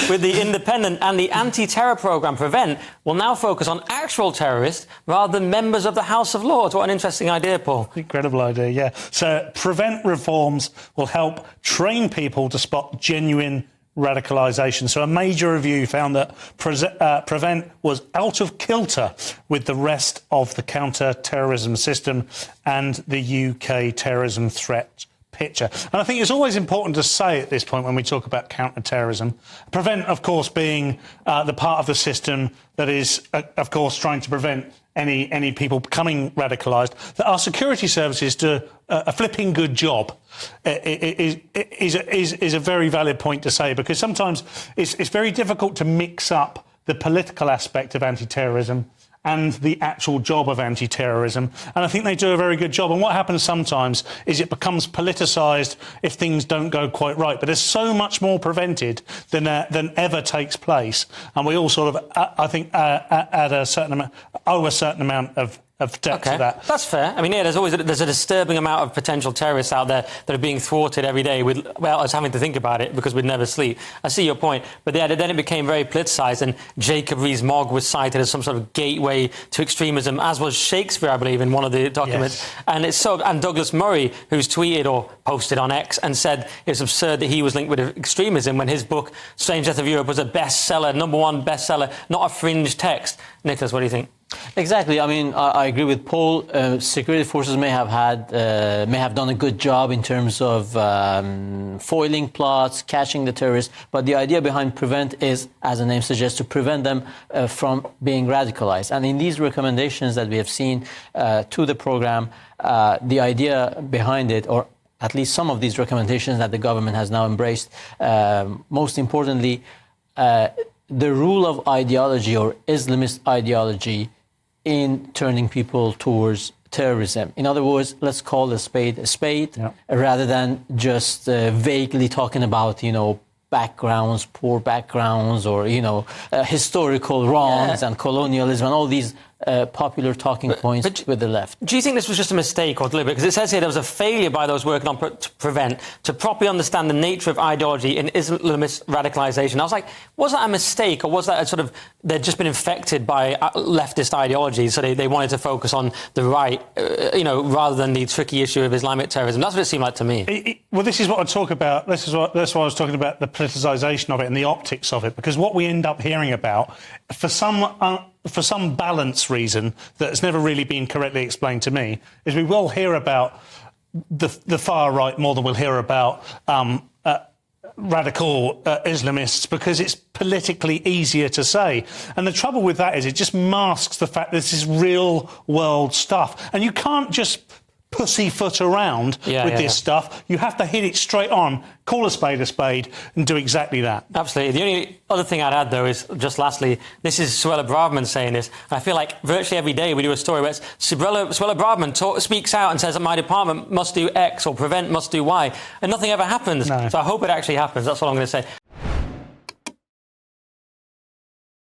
with the independent and the anti-terror programme Prevent will now focus on actual terrorists rather than members of the House of Lords. What an interesting idea, Paul. Incredible idea, yeah. So Prevent reforms will help train people to spot genuine radicalisation. So a major review found that Prevent was out of kilter with the rest of the counter-terrorism system and the UK terrorism threat picture. And I think it's always important to say at this point when we talk about counter-terrorism, Prevent, of course, being the part of the system that is, of course, trying to prevent any people becoming radicalised, that our security services do a flipping good job is a very valid point to say, because sometimes it's very difficult to mix up the political aspect of anti-terrorism and the actual job of anti-terrorism. And I think they do a very good job. And what happens sometimes is it becomes politicised if things don't go quite right. But there's so much more prevented than ever takes place. And we all sort of, I think, owe a certain amount of debt to that. That's fair. I mean, yeah, there's a disturbing amount of potential terrorists out there that are being thwarted every day without us having to think about it because we'd never sleep. I see your point. But yeah, then it became very politicised, and Jacob Rees-Mogg was cited as some sort of gateway to extremism, as was Shakespeare, I believe, in one of the documents. Yes. And Douglas Murray, who's tweeted or posted on X and said it's absurd that he was linked with extremism when his book, Strange Death of Europe, was a bestseller, #1 bestseller, not a fringe text. Nicholas, what do you think? Exactly. I mean, I agree with Paul. Security forces may have done a good job in terms of foiling plots, catching the terrorists. But the idea behind Prevent is, as the name suggests, to prevent them from being radicalized. And in these recommendations that we have seen to the program, the idea behind it, or at least some of these recommendations that the government has now embraced, most importantly, the rule of ideology or Islamist ideology in turning people towards terrorism. In other words, let's call a spade, rather than just vaguely talking about, backgrounds, poor backgrounds, or, historical wrongs and colonialism and all these popular talking points with the left. Do you think this was just a mistake or deliberate? Because it says here there was a failure by those working on Prevent to properly understand the nature of ideology in Islamist radicalisation. I was like, was that a mistake, or was that a sort of, they'd just been infected by leftist ideology, so they wanted to focus on the right, rather than the tricky issue of Islamic terrorism? That's what it seemed like to me. Well, this is what I talk about. That's why I was talking about the politicisation of it and the optics of it, because what we end up hearing about, for some balance reason that's never really been correctly explained to me, is we will hear about the far right more than we'll hear about radical Islamists, because it's politically easier to say. And the trouble with that is it just masks the fact that this is real world stuff. And you can't just pussyfoot around with this stuff. You have to hit it straight on, call a spade, and do exactly that. Absolutely. The only other thing I'd add, though, is, just lastly, this is Suella Braverman saying this, and I feel like virtually every day we do a story where Suella Braverman speaks out and says that my department must do X or Prevent must do Y, and nothing ever happens. No. So I hope it actually happens. That's all I'm going to say.